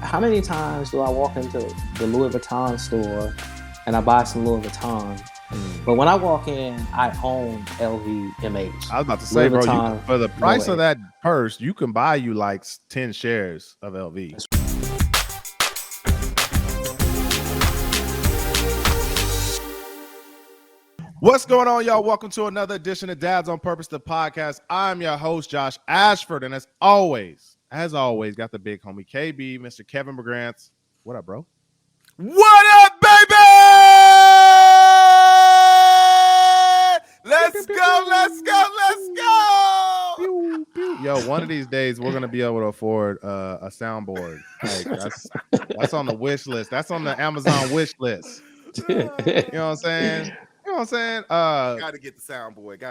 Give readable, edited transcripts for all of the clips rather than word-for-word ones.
how many times do I walk into the Louis Vuitton store and I buy some Louis Vuitton? But when I walk in, I own LVMH. I was about to say, Louis bro, Vuitton, for the price Moet. of that purse, you can buy you like 10 shares of LV. What's going on, y'all? Welcome to another edition of Dads on Purpose, the podcast. I'm your host, Josh Ashford, and as always, got the big homie KB, Mr. Kevin Brigance. What up, bro? What up, baby? Let's go, let's go, let's go. Pew, pew. Yo, one of these days we're gonna be able to afford a soundboard. Like that's on the wish list. That's on the Amazon wish list. You know what I'm saying? You know what I'm saying? Gotta get the soundboard.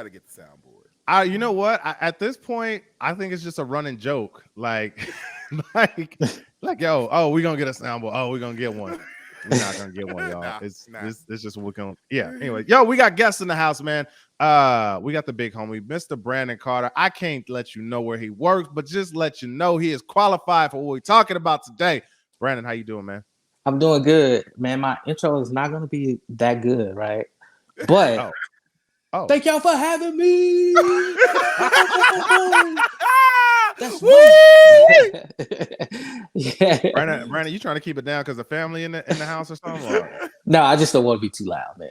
You know what? At this point, I think it's just a running joke. Like, yo, we're gonna get a soundboard. Oh, we're gonna get one. We're not gonna get one, y'all. It's just what we're gonna. Yeah. Anyway, yo, we got guests in the house, man. We got the big homie, Mr. Brandon Carter. I can't let you know where he works, but just let you know he is qualified for what we're talking about today. Brandon, how you doing, man? I'm doing good, man. My intro is not going to be that good, right? But thank y'all for having me. That's right. Yeah. Brandon, you trying to keep it down because the family in the house or something? Or? No, I just don't want to be too loud, man.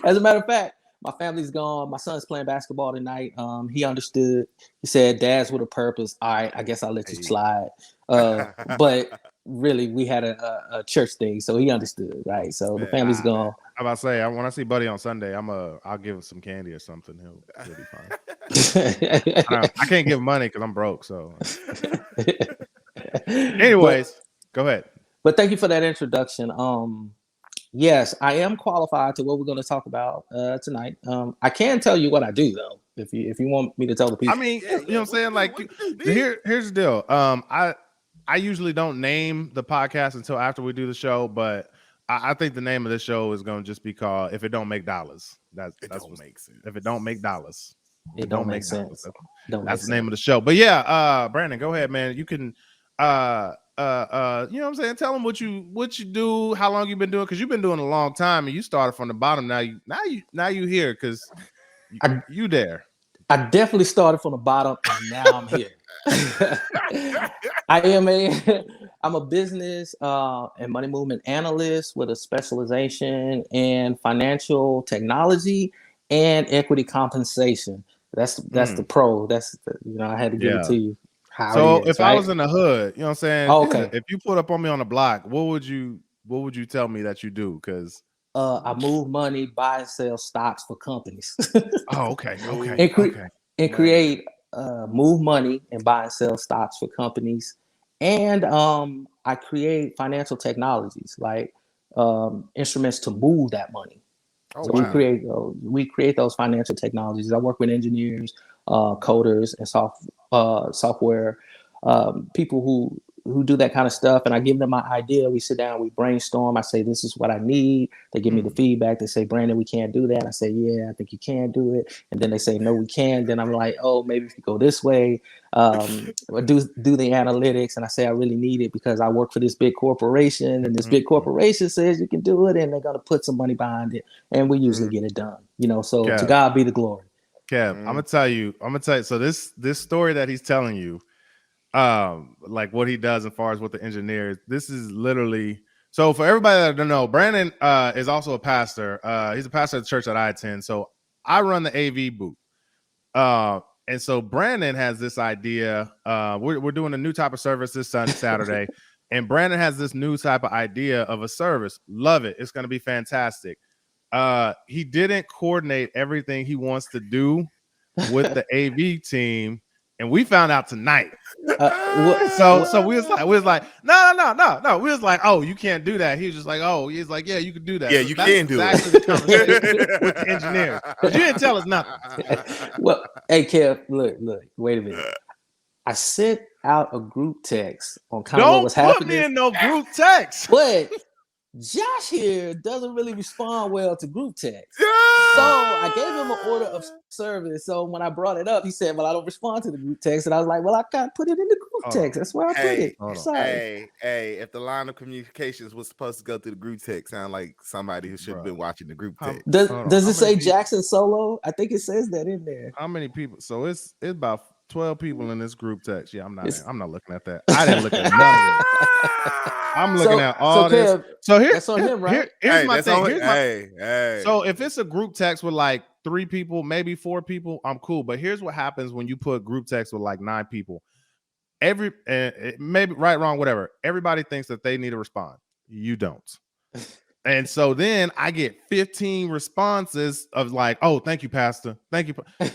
As a matter of fact, my family's gone. My son's playing basketball tonight. He understood. He said, "Dad's with a purpose." All right, I guess I'll let you slide. But really, we had a church thing, so he understood, right? So the family's gone. I'm about to say, when I see Buddy on Sunday, I'll give him some candy or something. He'll be fine. I can't give money because I'm broke. So, anyways, go ahead. But thank you for that introduction. Yes, I am qualified to what we're going to talk about tonight. I can tell you what I do, though, if you want me to tell the people. I mean, you know what I'm saying? Like, here's the deal. I usually don't name the podcast until after we do the show, but I think the name of the show is going to just be called "If It Don't Make Dollars." That's what makes sense. If it don't make dollars, it don't make sense. That's the name of the show. But yeah, Brandon, go ahead, man. You can you know what I'm saying? Tell them what you do, how long you've been doing, because you've been doing a long time and you started from the bottom. Now you here because you there. I definitely started from the bottom and now I'm here. I'm a business and money movement analyst with a specialization in financial technology and equity compensation. That's the pro. I had to give it to you. I was in the hood, you know what I'm saying? Oh, okay. If you put up on me on the block, what would you tell me that you do? Because I move money, buy and sell stocks for companies. Okay. And create move money and buy and sell stocks for companies. And I create financial technologies like instruments to move that money. We create those financial technologies. I work with engineers, coders, and software people who do that kind of stuff, and I give them my idea. We sit down, we brainstorm. I say, this is what I need. They give me the feedback. They say, Brandon, we can't do that. I say, yeah, I think you can do it. And then they say, no, we can. Then I'm like, oh, maybe if you go this way, or do the analytics. And I say, I really need it because I work for this big corporation, and this big corporation says you can do it, and they're going to put some money behind it. And we usually get it done, so to God be the glory. Kev, I'm gonna tell you. So this story that he's telling you, like what he does as far as with the engineers, this is literally. So for everybody that don't know, Brandon is also a pastor. He's a pastor at the church that I attend. So I run the AV booth. And so Brandon has this idea. We're doing a new type of service this Saturday, and Brandon has this new type of idea of a service. Love it. It's going to be fantastic. He didn't coordinate everything he wants to do with the AV team, and we found out tonight. So we was like, no. We was like, oh, you can't do that. He was just like, oh, he's like, yeah, you can do that. Yeah, so you can do exactly the conversation with the engineers. But you didn't tell us nothing. Well, hey, Kev, look, wait a minute. I sent out a group text on kind of what was happening. Don't put me in no group text. Josh here doesn't really respond well to group text. Yeah! So I gave him an order of service. So when I brought it up, he said, "Well, I don't respond to the group text." And I was like, "Well, I got to put it in the group text. That's where I put it." Sorry. Hey, if the line of communications was supposed to go through the group text, sound like somebody who should have been watching the group text. Does it say Jackson Solo? I think it says that in there. How many people? So it's about 12 people in this group text. Yeah, I'm not looking at that. I didn't look at none of it. I'm looking at all this. So that's on him, right? Here's my thing. So if it's a group text with like 3 people, maybe 4 people, I'm cool. But here's what happens when you put group text with like 9 people. Maybe right, wrong, whatever. Everybody thinks that they need to respond. You don't. And so then I get 15 responses of like, "Oh, thank you, Pastor. Thank you."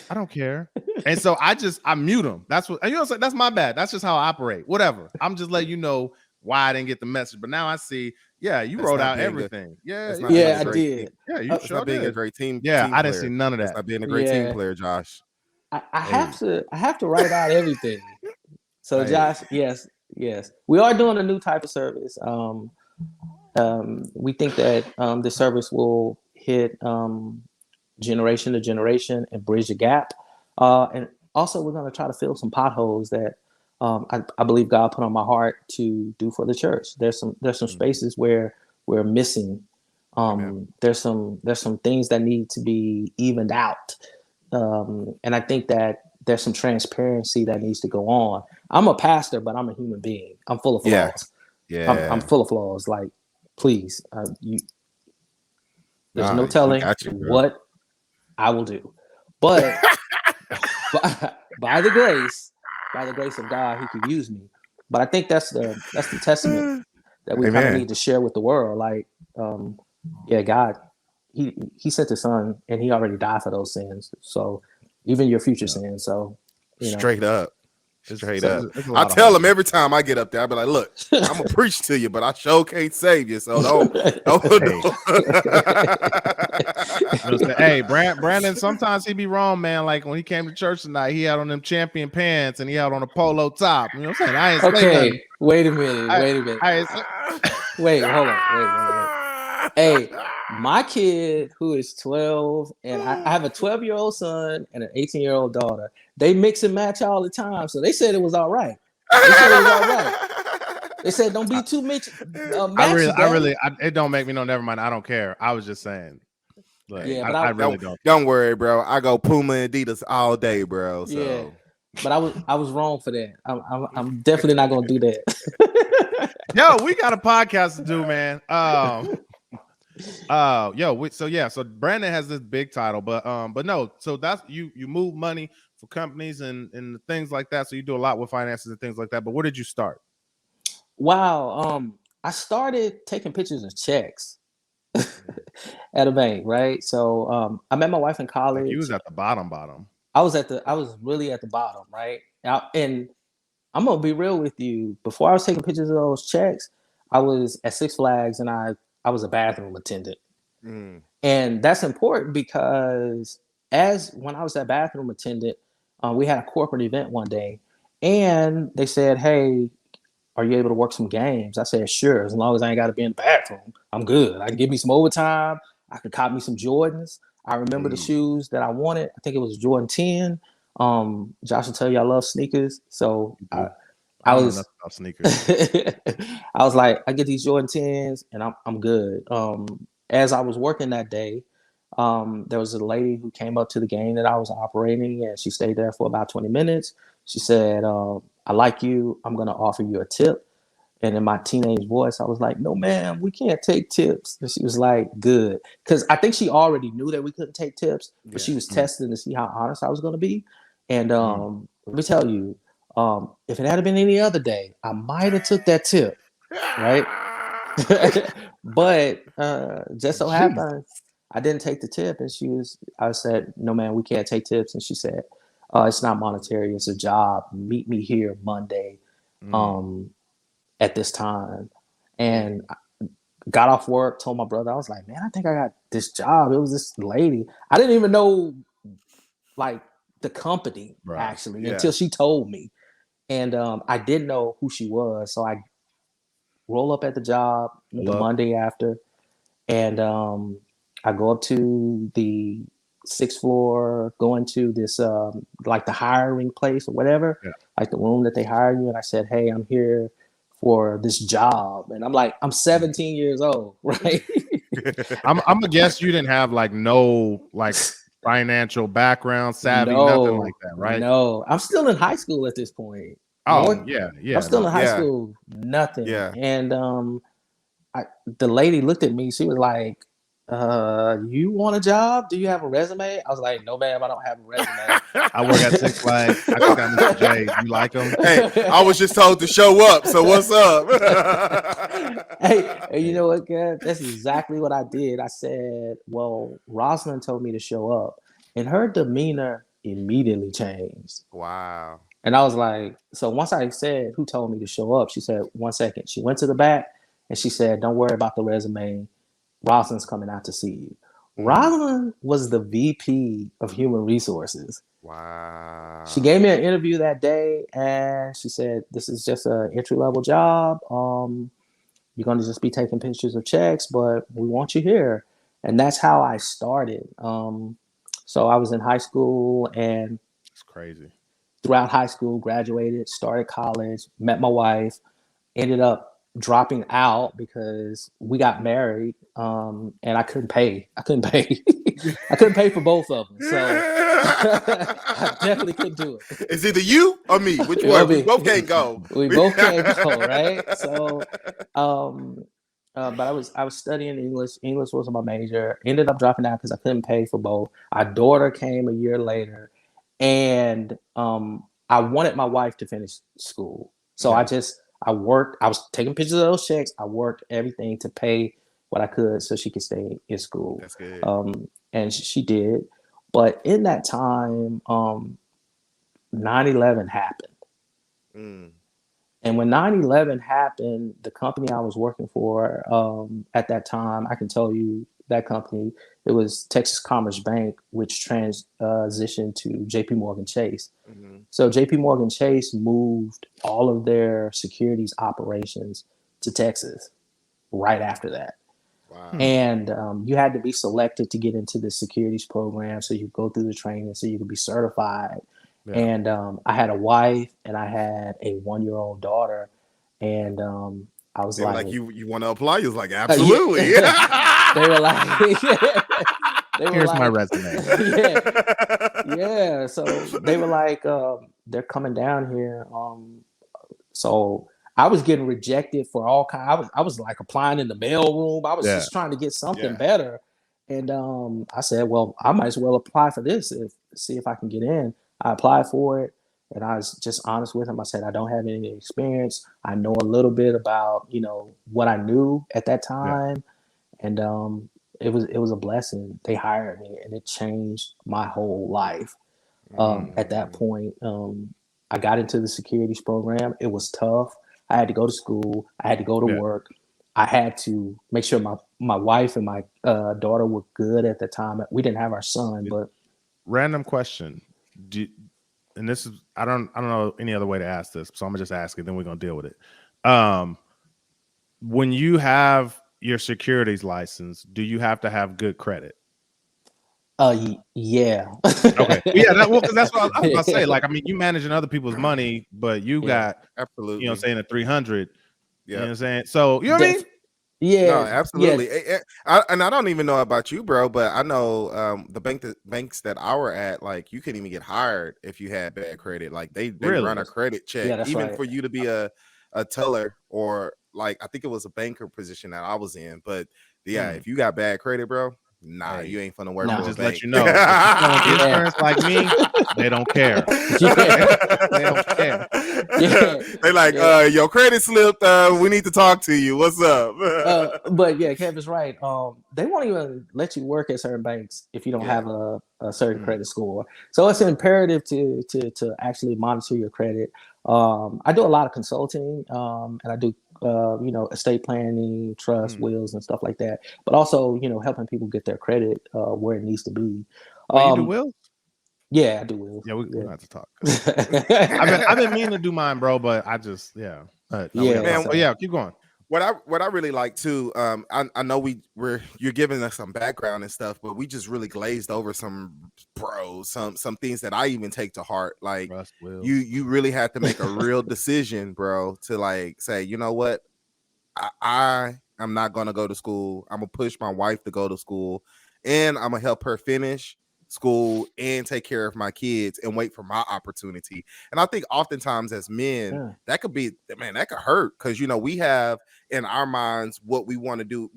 I don't care. And so I mute them. That's what you know. That's my bad. That's just how I operate. Whatever. I'm just letting you know why I didn't get the message. But now I see. Yeah, you wrote out everything. I did. Yeah, you sure being did. a great team. Yeah, team I didn't player. see none of that. That's not being a great team player, Josh. I have to write out everything. So Josh, yes, we are doing a new type of service. We think that the service will hit generation to generation and bridge the gap. And also, we're going to try to fill some potholes that I believe God put on my heart to do for the church. There's some spaces where we're missing. There's some things that need to be evened out. And I think that there's some transparency that needs to go on. I'm a pastor, but I'm a human being. I'm full of flaws. Yeah. I'm full of flaws. Like, please, there's no telling what I will do. But by the grace of God, He can use me. But I think that's the testament that we kind of need to share with the world. Like, God, He sent His Son, and He already died for those sins. So even your future sins. So straight up. I tell them every time I get up there, I be like, "Look, I'm gonna preach to you, but I sure can't save you. So don't." Hey, Brandon, sometimes he be wrong, man. Like when he came to church tonight, he had on them champion pants and he had on a polo top. You know what I'm saying? I ain't saying nothing. Wait a minute. Wait, hold on. Hey, my kid who is 12, and I have a 12-year-old son and an 18-year-old daughter. They mix and match all the time, so they said it was all right. They said don't be too much. It don't make me no. Never mind. I don't care. I was just saying. Like, but I really don't. Don't worry, bro. I go Puma and Adidas all day, bro. So. Yeah, but I was wrong for that. I'm definitely not gonna do that. Yo, we got a podcast to do, man. So Brandon has this big title, but no, so that's you move money for companies and things like that. So you do a lot with finances and things like that. But where did you start? Wow, I started taking pictures of checks at a bank, right? So I met my wife in college. Like you was at the bottom. I was really at the bottom, right? And I'm gonna be real with you. Before I was taking pictures of those checks, I was at Six Flags and I was a bathroom attendant. And that's important because when I was that bathroom attendant, we had a corporate event one day and they said, "Hey, are you able to work some games?" I said, "Sure, as long as I ain't got to be in the bathroom, I'm good. I can give me some overtime. I could cop me some Jordans." I remember the shoes that I wanted. I think it was Jordan 10. Josh will tell you I love sneakers. So I was about sneakers. I was like, I get these Jordan 10s and I'm good. As I was working that day, there was a lady who came up to the game that I was operating and she stayed there for about 20 minutes. She said, "I like you. I'm going to offer you a tip." And in my teenage voice, I was like, "No, ma'am, we can't take tips." And she was like, "Good." Because I think she already knew that we couldn't take tips, but she was testing to see how honest I was going to be. And let me tell you, if it had been any other day, I might have took that tip, right? But just so happened, I didn't take the tip. And I said, "No, man, we can't take tips." And she said, "It's not monetary. It's a job. Meet me here Monday at this time." And I got off work, told my brother, I was like, "Man, I think I got this job." It was this lady. I didn't even know like the company actually until she told me. And I didn't know who she was. So I roll up at the job the Monday after, and I go up to the 6th floor, go into this like the hiring place or whatever, like the room that they hire you. And I said, hey, I'm here for this job. And I'm 17 years old, right? I'm gonna guess you didn't have like no like financial background, savvy, nothing like that, right? No, I'm still in high school at this point. Oh, yeah. I'm still in high school, nothing. Yeah. And the lady looked at me. She was like, you want a job? Do you have a resume? I was like, no, ma'am, I don't have a resume. I work at Six Flags. I just got Mr. J. You like him? Hey, I was just told to show up. So what's up? Hey, you know what, Kev? That's exactly what I did. I said, well, Rosalind told me to show up. And her demeanor immediately changed. Wow. And I was like, so once I said, who told me to show up? She said, 1 second. She went to the back and she said, don't worry about the resume. Rosalind's coming out to see you. Rosalind was the VP of Human Resources. Wow. She gave me an interview that day and she said, this is just an entry-level job. You're going to just be taking pictures of checks, but we want you here. And that's how I started. So I was in high school and it's crazy. Throughout high school, graduated, started college, met my wife, ended up dropping out because we got married, and I couldn't pay. I couldn't pay for both of them. So I definitely couldn't do it. It's either you or me. Which one? We both can't go. We both can't go, right? So, but I was studying English. English was my major. Ended up dropping out because I couldn't pay for both. Our daughter came a year later, and I wanted my wife to finish school. So I worked. I was taking pictures of those checks. I worked everything to pay what I could so she could stay in school. That's good. And she did. But in that time, 9/11 happened. And when 9/11 happened, the company I was working for at that time, I can tell you that company, it was Texas Commerce Bank, which transitioned to JP Morgan Chase. So JP Morgan Chase moved all of their securities operations to Texas right after that. Wow. And you had to be selected to get into the securities program. So you go through the training so you could be certified. Yeah. And I had a wife and I had a 1-year-old daughter. And I was like, you want to apply? You was like, absolutely. They were like, here's my resume. Yeah. So they were like, they're coming down here. So I was getting rejected for all kinds. I was like applying in the mailroom. I was just trying to get something better. And I said, well, I might as well apply for this see if I can get in. I applied for it. And I was just honest with him. I said, I don't have any experience. I know a little bit about, what I knew at that time. Yeah. And it was a blessing. They hired me and it changed my whole life. At that point, I got into the securities program. It was tough. I had to go to school. I had to go to work. I had to make sure my wife and my daughter were good at the time. We didn't have our son, but random question. And this is I don't know any other way to ask this, so I'm gonna just ask it, then we're gonna deal with it. When you have your securities license, do you have to have good credit? Yeah. Okay. Yeah, because that's what I was about to say. Like, I mean, you managing other people's money, but you got absolutely, saying a 300. You know what I'm saying? So you know what I mean? Yeah, no, absolutely. Yes. And I don't even know about you, bro, but I know the banks that I were at, like, you couldn't even get hired if you had bad credit. Like they really run a credit check, even for you to be a teller, or like I think it was a banker position that I was in. But if you got bad credit, bro, you ain't finna work. Just let you know, if you're doing insurance like me, they don't care. They don't care. They like, your credit slipped. We need to talk to you. What's up? But yeah, Kevin's right. They won't even let you work at certain banks if you don't have a certain credit score. So it's imperative to actually monitor your credit. I do a lot of consulting, and I do estate planning, trust, wills, and stuff like that. But also, helping people get their credit where it needs to be. You do wills? Yeah, I do wills. Yeah, we're have to talk. I've been meaning to do mine, bro, but I just keep going. what I really like too, I know you're giving us some background and stuff, but we just really glazed over some some things that I even take to heart. Like you really had to make a real decision, bro, to like say, you know what, I am not gonna go to school. I'm gonna push my wife to go to school, and I'm gonna help her finish school and take care of my kids and wait for my opportunity. And I think oftentimes as men, that could be, man, that could hurt, because we have in our minds what we want to do,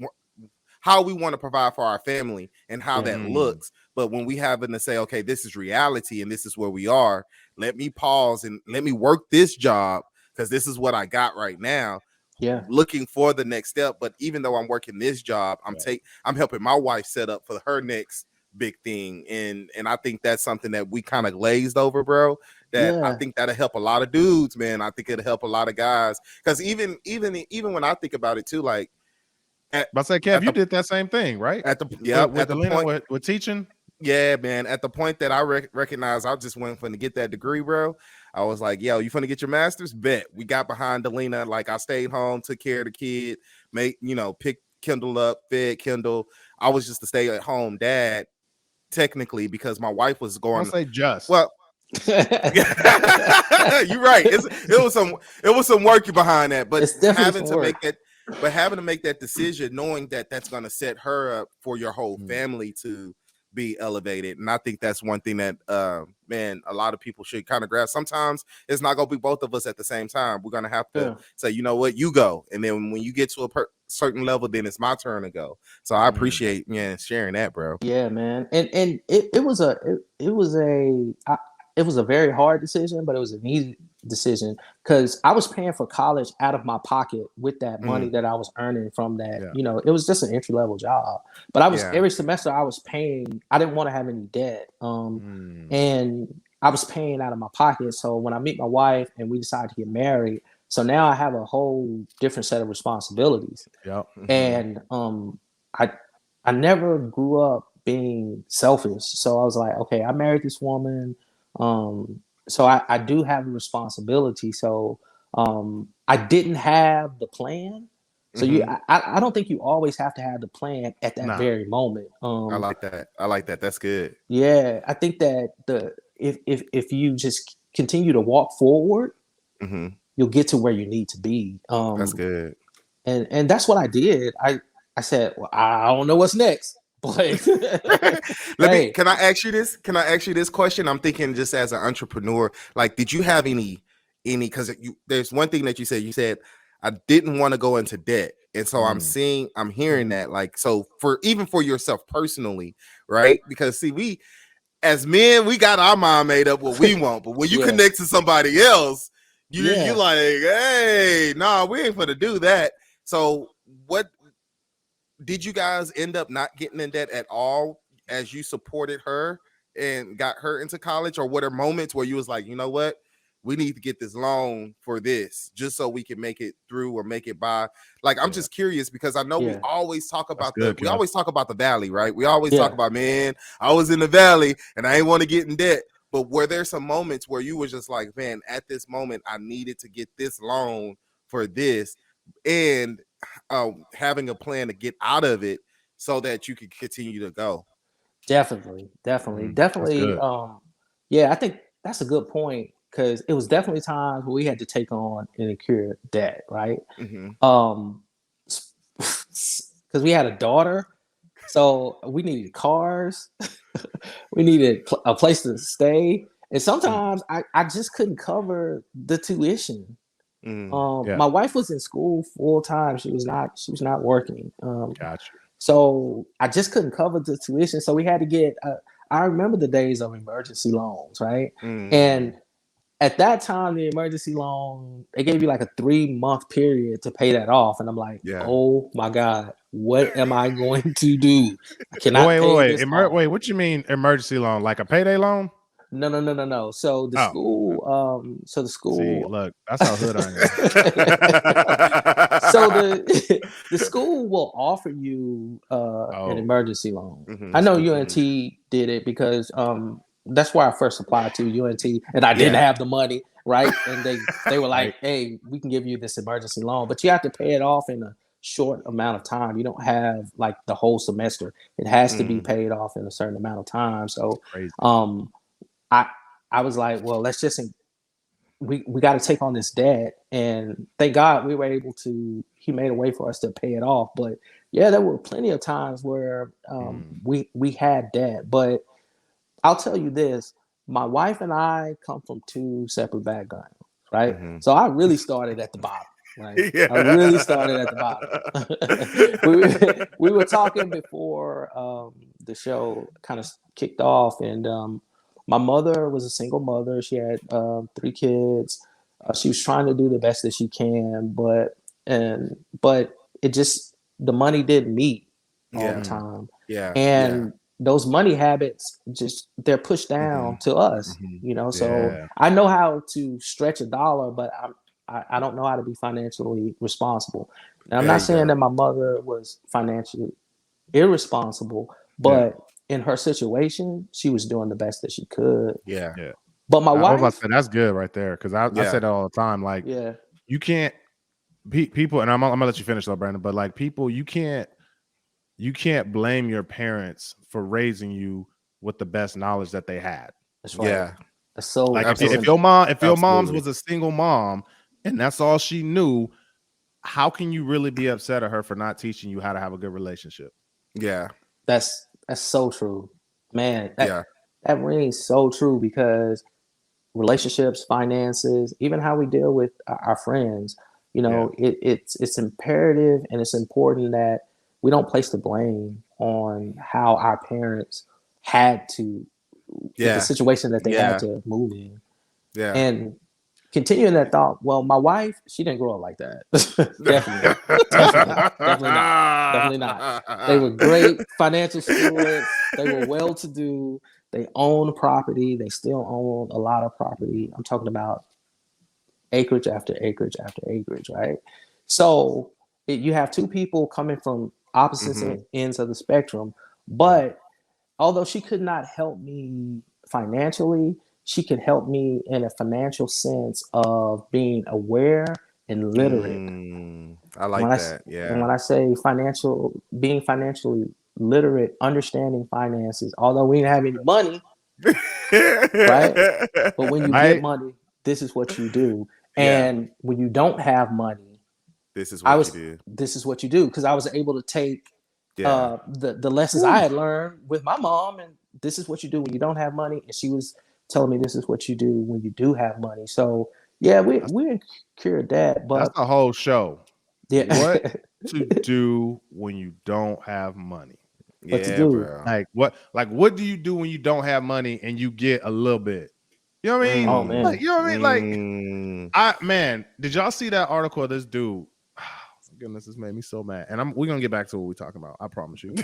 how we want to provide for our family and how that looks. But when we happen to say, okay, this is reality and this is where we are, let me pause and let me work this job because this is what I got right now. Looking for the next step. But even though I'm working this job, I'm helping my wife set up for her next big thing. And I think that's something that we kind of glazed over, bro. That I think that'll help a lot of dudes, man. I think it'll help a lot of guys. Because even when I think about it too, like, but say, Kev, you did that same thing, right? With teaching. Yeah, man. At the point that I recognize I just went to get that degree, bro, I was like, yo, you finna get your master's? Bet. We got behind Delina. Like, I stayed home, took care of the kid, picked Kendall up, fed Kendall. I was just a stay-at-home dad, technically, because my wife was going. Don't say just. Well, you're right. It was some work behind that, but having to make that decision, knowing that that's going to set her up for your whole family to be elevated. And I think that's one thing that man, a lot of people should kind of grasp. Sometimes it's not going to be both of us at the same time. We're going to have to say, you know what, you go, and then when you get to a certain level, then it's my turn to go. So I appreciate sharing that, bro. Yeah, man. And it was a very hard decision, but it was an easy decision because I was paying for college out of my pocket with that money that I was earning from that. It was just an entry-level job, but I was every semester I was paying. I didn't want to have any debt, and I was paying out of my pocket. So when I meet my wife and we decide to get married, so now I have a whole different set of responsibilities. And I never grew up being selfish, so I was like, okay, I married this woman. So I do have a responsibility. So I didn't have the plan. So I don't think you always have to have the plan at that very moment. I like that. That's good. Yeah, I think that if you just continue to walk forward, you'll get to where you need to be. That's good. And that's what I did. I said, well, I don't know what's next. Can I ask you this? Can I ask you this question? I'm thinking just as an entrepreneur, like, did you have any, because there's one thing that you said, I didn't want to go into debt. And so I'm hearing that, like, so for yourself personally, right? Because see, we as men, we got our mind made up what we want, but when you connect to somebody else, you're like, hey, nah, we ain't gonna do that. So what did you guys end up not getting in debt at all as you supported her and got her into college? Or what are moments where you was like, you know what, we need to get this loan for this just so we can make it through or make it by? Like, I'm just curious because I know we always talk about we always talk about the valley, right? We always talk about, man, I was in the valley and I ain't want to get in debt. But were there some moments where you were just like, man, at this moment, I needed to get this loan for this, and having a plan to get out of it so that you could continue to go? Definitely. Yeah, I think that's a good point because it was definitely times where we had to take on and incur debt, right? Because we had a daughter, so we needed cars, we needed a place to stay, and sometimes I just couldn't cover the tuition. My wife was in school full time. She was not working. Gotcha. So I just couldn't cover the tuition. So we had to get, I remember the days of emergency loans, right? And at that time, the emergency loan, they gave you like a 3-month period to pay that off. And I'm like, oh my God, what am I going to do? I cannot pay this off. Wait, what you mean emergency loan? Like a payday loan? No. So the school. See, look, that's how hood I am. So the school will offer you an emergency loan. I know UNT did it because that's where I first applied to UNT, and I didn't have the money. right? And they were like, hey, we can give you this emergency loan, but you have to pay it off in a short amount of time. You don't have like the whole semester. It has to be paid off in a certain amount of time. So I I was like, well, let's just we got to take on this debt, and thank God we were able to. He made a way for us to pay it off. But yeah, there were plenty of times where we had debt. But I'll tell you this: my wife and I come from two separate backgrounds, right? So I really started at the bottom. Right? Yeah. I really started at the bottom. we were talking before the show kind of kicked off, and my mother was a single mother. She had 3 kids. She was trying to do the best that she can, but it just the money didn't meet all the time. And those money habits they're pushed down to us, you know. So I know how to stretch a dollar, but I don't know how to be financially responsible. And I'm not saying that my mother was financially irresponsible, but in her situation, she was doing the best that she could. Yeah. But my wife, I was about to say, that's good right there, because I say that all the time. Like, you can't people, and I'm gonna let you finish though, Brandon. But like people, you can't blame your parents for raising you with the best knowledge that they had. That's right. Yeah. So like if your mom's was a single mom and that's all she knew, how can you really be upset at her for not teaching you how to have a good relationship? Yeah. That's so true, man. That rings so true, because relationships, finances, even how we deal with our friends, you know, it's imperative and it's important that we don't place the blame on how our parents had to the situation that they had to move in. Yeah. And continuing that thought, well, my wife, she didn't grow up like that. definitely not. They were great financial stewards. They were well-to-do. They owned property. They still own a lot of property. I'm talking about acreage after acreage after acreage, right? So you have two people coming from opposite ends of the spectrum, but although she could not help me financially, she could help me in a financial sense of being aware and literate. I like that. And when I say being financially literate, understanding finances, although we didn't have any money, right? But when you get money, this is what you do. And when you don't have money, this is what you do. Because I was able to take the lessons I had learned with my mom, and this is what you do when you don't have money, and she was telling me this is what you do when you do have money. So yeah, we cured that, but that's the whole show. What to do when you don't have money? What to do? Bro. What do you do when you don't have money and you get a little bit? You know what I mean? Oh man, like, you know what I mean? Like, did y'all see that article of this dude? Goodness, this made me so mad, and we're gonna get back to what we're talking about, I promise you.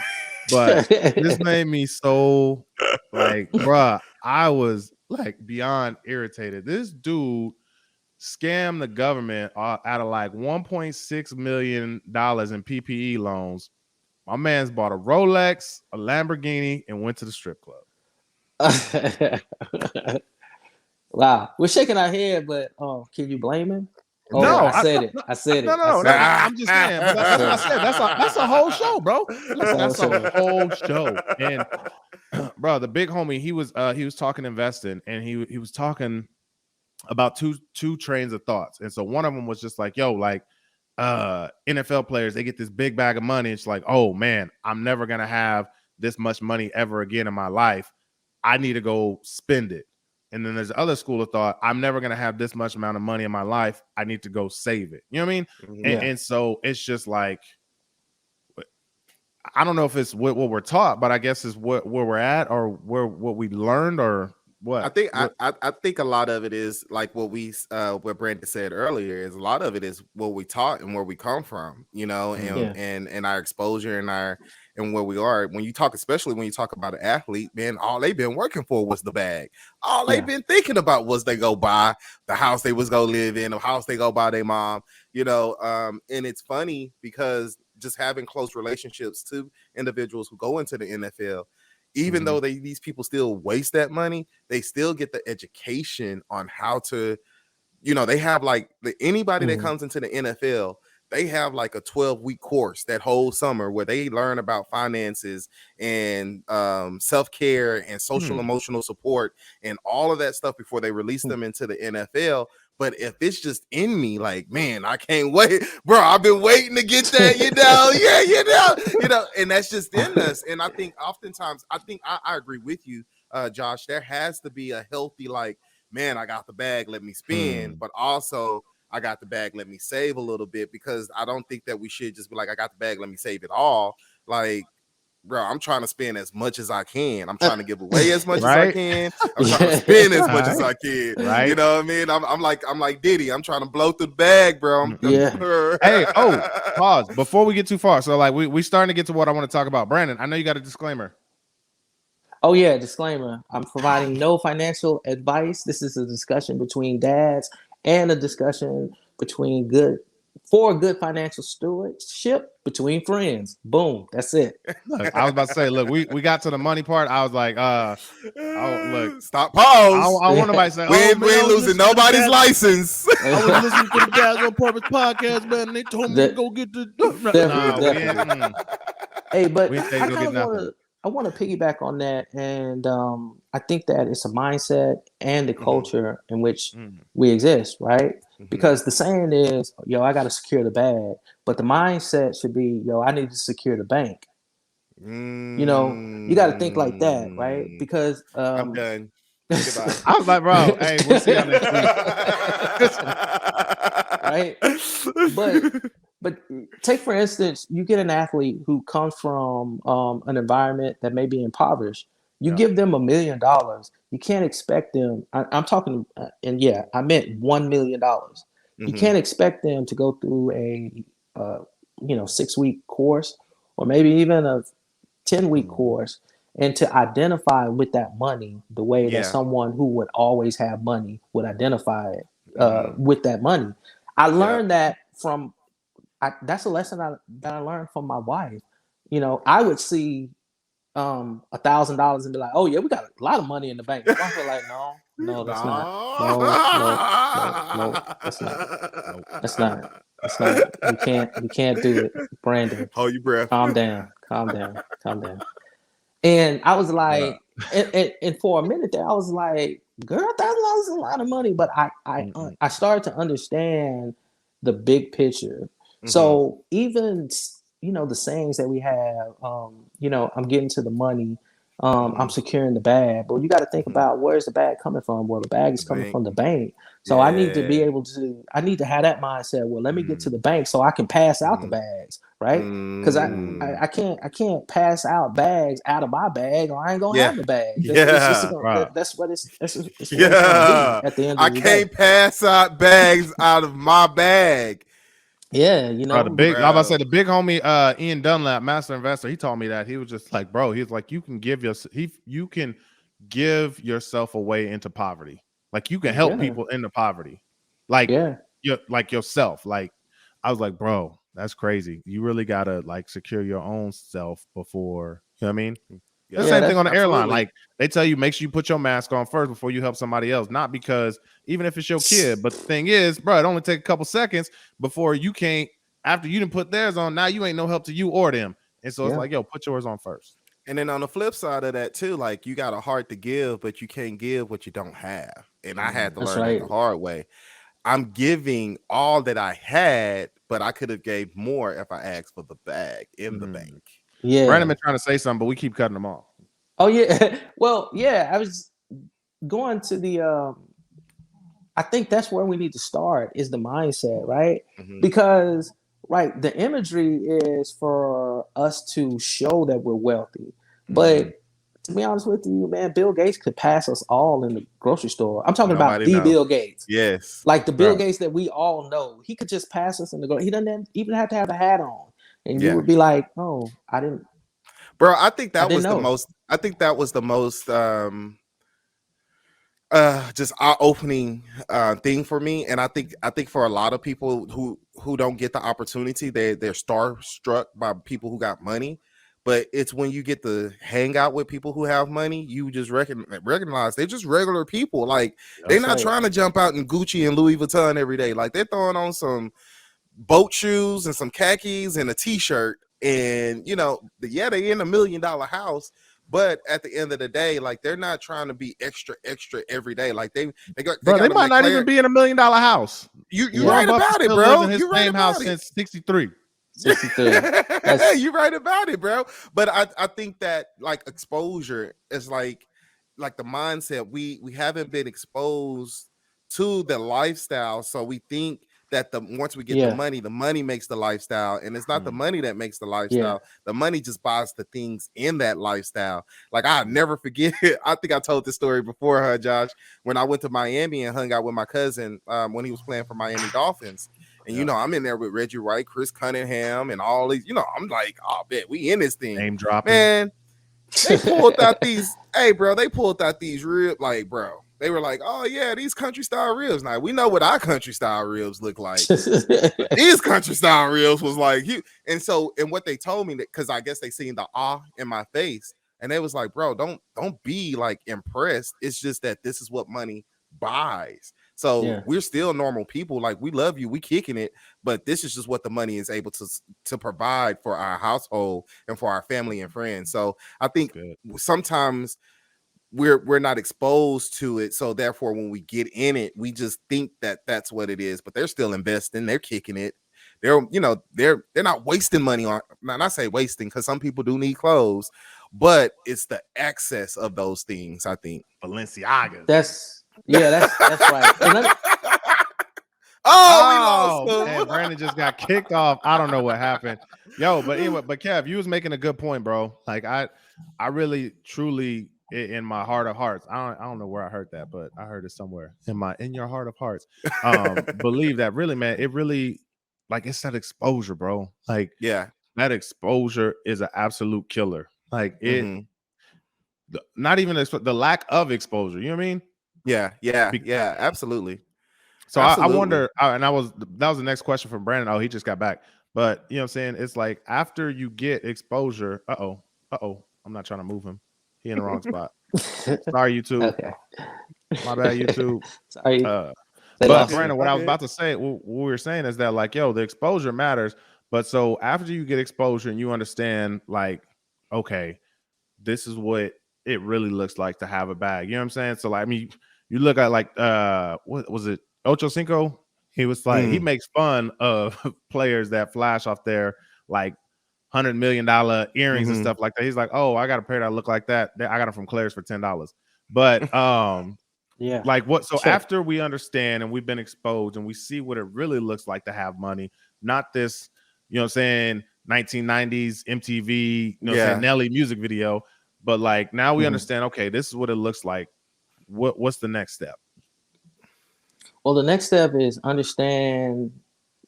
But this made me so like, bruh, I was like beyond irritated. This dude scammed the government out of like $1.6 million in PPE loans. My man's bought a Rolex, a Lamborghini, and went to the strip club. Wow, we're shaking our head, but can you blame him? Oh, no, I said it. No. I'm just saying. But that's a whole show, bro. That's a whole show. And bro, the big homie, he was talking investing, and he was talking about two trains of thoughts. And so one of them was just like, yo, like NFL players, they get this big bag of money. It's like, oh man, I'm never gonna have this much money ever again in my life. I need to go spend it. And then there's the other school of thought, I'm never going to have this much amount of money in my life. I need to go save it. You know what I mean? And so it's just like, I don't know if it's what we're taught, but I guess it's where we're at, or what we learned, or what. I think a lot of it is like what Brandon said earlier, is a lot of it is what we taught and where we come from, you know, and our exposure and where we are. When you talk, especially when you talk about an athlete, man, all they've been working for was the bag. All they've been thinking about was they go buy the house they was gonna live in, the house they go buy their mom, you know. And it's funny because just having close relationships to individuals who go into the NFL, even though these people still waste that money, they still get the education on how to they have like anybody that comes into the NFL, they have like a 12-week course that whole summer where they learn about finances and self-care and social emotional support and all of that stuff before they release them into the NFL. But if it's just in me, like, man, I can't wait, bro. I've been waiting to get that, and that's just in us. And I think oftentimes, I agree with you, Josh. There has to be a healthy, like, man, I got the bag, let me spend, but also I got the bag, let me save a little bit, because I don't think that we should just be like, I got the bag, let me save it all. Like, bro, I'm trying to spend as much as I can. I'm trying to give away as much as I can. I'm trying to spend as much as I can. Right. You know what I mean? I'm like Diddy. I'm trying to blow through the bag, bro. Hey, pause before we get too far. So like we starting to get to what I want to talk about. Brandon, I know you got a disclaimer. Oh yeah, disclaimer. I'm providing no financial advice. This is a discussion between dads and a discussion between good financial stewardship between friends. Boom. That's it. Look, I was about to say, look, we got to the money part. I was like, look, stop, pause. I want nobody to say, we ain't losing nobody's license. I was listening to the Dads on Purpose podcast, man, and they told me to go get the definitely. Hey, but I want to piggyback on that, and I think that it's a mindset and the culture in which we exist, right? Because the saying is, yo, I got to secure the bag, but the mindset should be, yo, I need to secure the bank. You know, you got to think like that, right? Because I'm done. Goodbye. I was like, bro, hey, we'll see you next week. Right? But take, for instance, you get an athlete who comes from an environment that may be impoverished. You give them $1 million. You can't expect them. I'm talking, and yeah, I meant $1 million. You can't expect them to go through a 6-week course, or maybe even a 10-week course, and to identify with that money the way that someone who would always have money would identify with that money. I learned that from. That's a lesson that I learned from my wife. You know, I would see $1,000 and be like, "Oh yeah, we got a lot of money in the bank." My wife was like, "No, that's not. No, that's not. We can't do it, Brandon. Hold your breath. Calm down. And I was like, and for a minute there, I was like, "Girl, $1,000 is a lot of money," but I started to understand the big picture. So even, the sayings that we have, I'm getting to the money, I'm securing the bag, but you got to think about, where's the bag coming from? Well, the bag is coming from the bank. So I need to be able to, have that mindset. Well, let me get to the bank so I can pass out the bags, right? Because I can't pass out bags out of my bag, or I ain't gonna have the bag. That's what it's gonna be at the end of the day. I can't pass out bags out of my bag. Yeah, I was about to say, the big homie Ian Dunlap, master investor, he told me that. He was just like, bro, he's like, you can give yourself away into poverty. Like, you can help people into poverty. Like, like yourself. Like, I was like, bro, that's crazy. You really gotta like secure your own self before, you know what I mean? The same thing on the airline. Like, they tell you, make sure you put your mask on first before you help somebody else. Not because, even if it's your kid, but the thing is, bro, it only take a couple seconds before you can't, after you didn't put theirs on, now you ain't no help to you or them. And so it's like, yo, put yours on first. And then on the flip side of that too, like, you got a heart to give, but you can't give what you don't have. And I had to learn that the hard way. I'm giving all that I had, but I could have gave more if I asked for the bag in the bank. Yeah, Brandon been trying to say something, but we keep cutting them off. Oh yeah, well, yeah. I was going to the. I think that's where we need to start, is the mindset, right? Because the imagery is for us to show that we're wealthy, but to be honest with you, man, Bill Gates could pass us all in the grocery store. I'm talking about Bill Gates. Yes, like the Bill Gates that we all know. He could just pass us in the grocery. He doesn't even have to have a hat on. And you would be like, "Oh, I didn't." Bro, I think that was the most. I think that was the most just eye-opening thing for me. And I think for a lot of people who don't get the opportunity, they're starstruck by people who got money. But it's when you get to hang out with people who have money, you just recognize they're just regular people. Like they're not trying to jump out in Gucci and Louis Vuitton every day. Like they're throwing on some boat shoes and some khakis and a t-shirt, and you know, they're in $1 million house, but at the end of the day, like they're not trying to be extra every day. Like they might not even be in $1 million house. You right about it, bro. In his same house since 63. 63. You're right about it, bro. But I think that like exposure is like the mindset. We haven't been exposed to the lifestyle, so we think that once we get the money makes the lifestyle, and it's not the money that makes the lifestyle. The money just buys the things in that lifestyle. Like I'll never forget. I think I told this story before, Josh, when I went to Miami and hung out with my cousin when he was playing for Miami Dolphins. And you know, I'm in there with Reggie Wright, Chris Cunningham, and all these. You know, I'm like, oh, bet we in this thing. Name dropping, man. They pulled out these. Hey, bro, they pulled out these real, like, bro. They were like, oh yeah, these country style ribs. Now we know what our country style ribs look like. These country style ribs was like you. And what they told me, that because I guess they seen the awe in my face, and they was like, bro, don't be like impressed. It's just that this is what money buys. So we're still normal people. Like we love you, we kicking it, but this is just what the money is able to provide for our household and for our family and friends. So I think sometimes we're not exposed to it, so therefore when we get in it, we just think that that's what it is. But they're still investing, they're kicking it. They're not wasting money on. Not say wasting, because some people do need clothes, but it's the excess of those things. I think Balenciaga. That's right. We lost them. Man, Brandon just got kicked off. I don't know what happened. Yo, but anyway, Kev, you was making a good point, bro. Like I really truly, in my heart of hearts, I don't know where I heard that, but I heard it somewhere in your heart of hearts. Believe that really, man. It really, like, it's that exposure, bro. Like, that exposure is an absolute killer. Like it, not even the lack of exposure. You know what I mean? Yeah, absolutely. So absolutely. I wonder, and that was the next question from Brandon. Oh, he just got back. But you know what I'm saying? It's like after you get exposure, I'm not trying to move him. He in the wrong spot. Sorry, YouTube. Okay. My bad, YouTube. Sorry. But Brandon, what I was about to say, what we were saying is that, like, yo, the exposure matters. But so after you get exposure and you understand, like, okay, this is what it really looks like to have a bag. You know what I'm saying? So like, I mean, you look at like what was it? Ocho Cinco? He was like, he makes fun of players that flash off their like $100 million earrings and stuff like that. He's like, oh, I got a pair that look like that. I got them from Claire's for $10. But like what? So after we understand and we've been exposed and we see what it really looks like to have money, not this, you know what I'm saying, 1990s MTV, you know what I'm saying, Nelly music video, but like now we understand, okay, this is what it looks like. What's the next step? Well, the next step is understand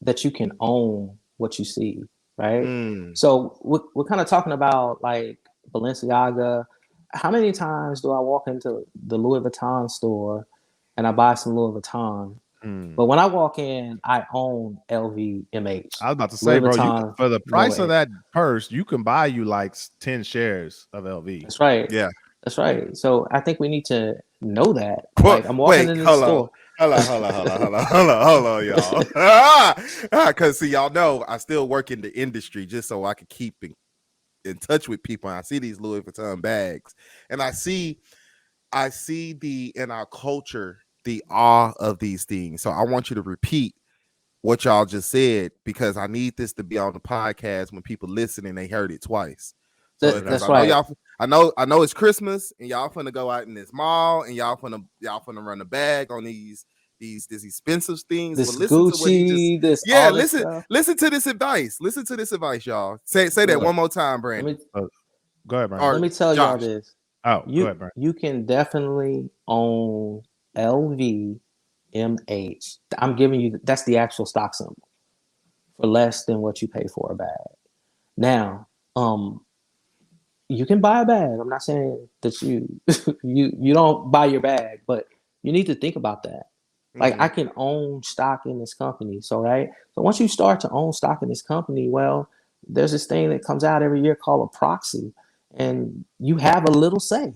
that you can own what you see, right? So we're kind of talking about like Balenciaga. How many times do I walk into the Louis Vuitton store and I buy some Louis Vuitton? But when I walk in, I own LVMH. I was about to say, bro, for the price of that purse, you can buy you like 10 shares of LV. That's right. Yeah, that's right. So I think we need to know that. Like, I'm walking in the store. Hold on, y'all. Because see, y'all know I still work in the industry just so I can keep in touch with people. And I see these Louis Vuitton bags, and I see in our culture the awe of these things. So I want you to repeat what y'all just said, because I need this to be on the podcast when people listen and they heard it twice. So that's right. I know it's Christmas and y'all finna go out in this mall and y'all finna run a bag on these expensive things. This Gucci, listen to this advice. Listen to this advice, y'all. Say that one more time, Brandon. Go ahead, Brandon. Let me tell y'all this. Oh, go ahead, Brandon. You can definitely own LVMH. I'm giving you, that's the actual stock symbol, for less than what you pay for a bag. Now, you can buy a bag. I'm not saying that you don't buy your bag, but you need to think about that. Like, I can own stock in this company. So once you start to own stock in this company, well, there's this thing that comes out every year called a proxy, and you have a little say.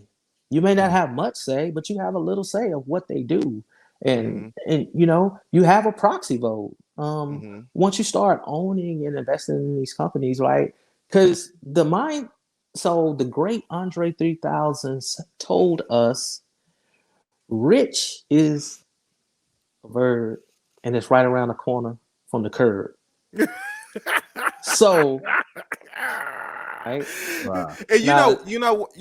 You may not have much say, but you have a little say of what they do. And you have a proxy vote. Once you start owning and investing in these companies, right? Because the great Andre 3000 told us, rich is a verb, and it's right around the corner from the curb. So, right? Wow. And you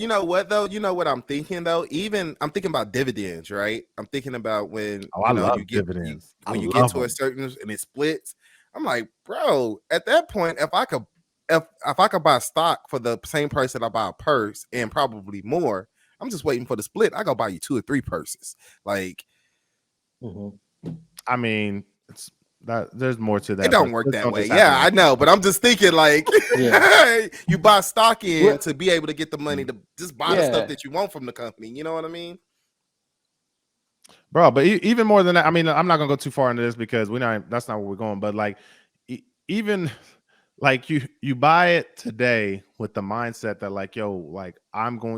know what though? You know what I'm thinking though? Even I'm thinking about dividends, right? I'm thinking about when you get dividends. When you get to a certain and it splits. I'm like, bro, at that point, if I could buy stock for the same price that I buy a purse and probably more, I'm just waiting for the split. I go buy you 2 or 3 purses. Like, I mean, there's more to that. It don't work that way. Yeah, I know, but I'm just thinking like you buy stock in to be able to get the money to just buy the stuff that you want from the company. You know what I mean? Bro, but even more than that, I mean, I'm not gonna go too far into this because that's not where we're going. But like, even like you buy it today with the mindset that like, yo, like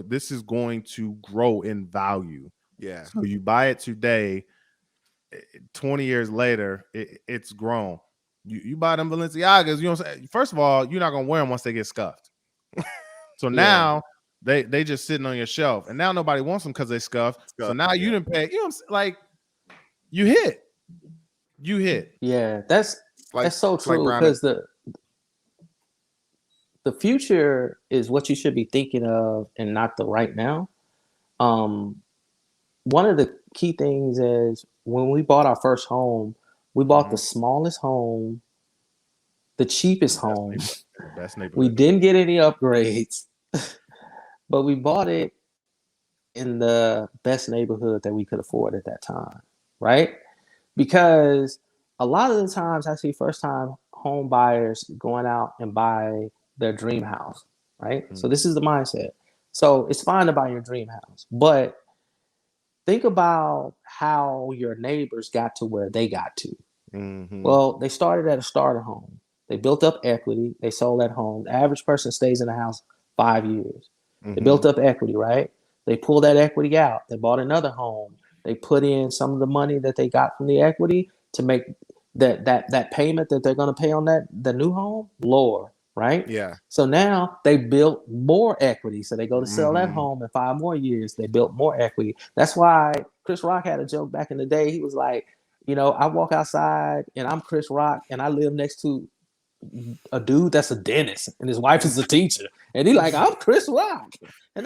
this is going to grow in value. Yeah. So you buy it today. 20 years later, it's grown. You buy them Balenciagas, you know what I'm saying? First of all, you're not gonna wear them once they get scuffed. So now they just sitting on your shelf, and now nobody wants them because they scuffed. So now you didn't pay. You know what I'm saying? Like you hit. Yeah, that's so true because the future is what you should be thinking of and not the right now. One of the key things is when we bought our first home, we bought the smallest home, the cheapest home. Best neighborhood. We didn't get any upgrades, but we bought it in the best neighborhood that we could afford at that time, right? Because a lot of the times I see first-time home buyers going out and buy their dream house, right? So this is the mindset. So it's fine to buy your dream house, but think about how your neighbors got to where they got to. Well, they started at a starter home. They built up equity. They sold that home. The average person stays in the house 5 years. They built up equity, right? They pulled that equity out. They bought another home. They put in some of the money that they got from the equity to make that payment that they're going to pay on the new home lower, right? Yeah. So now they built more equity. So they go to sell that home in 5 more years. They built more equity. That's why Chris Rock had a joke back in the day. He was like, I walk outside and I'm Chris Rock and I live next to a dude that's a dentist and his wife is a teacher. And he like, I'm Chris Rock. And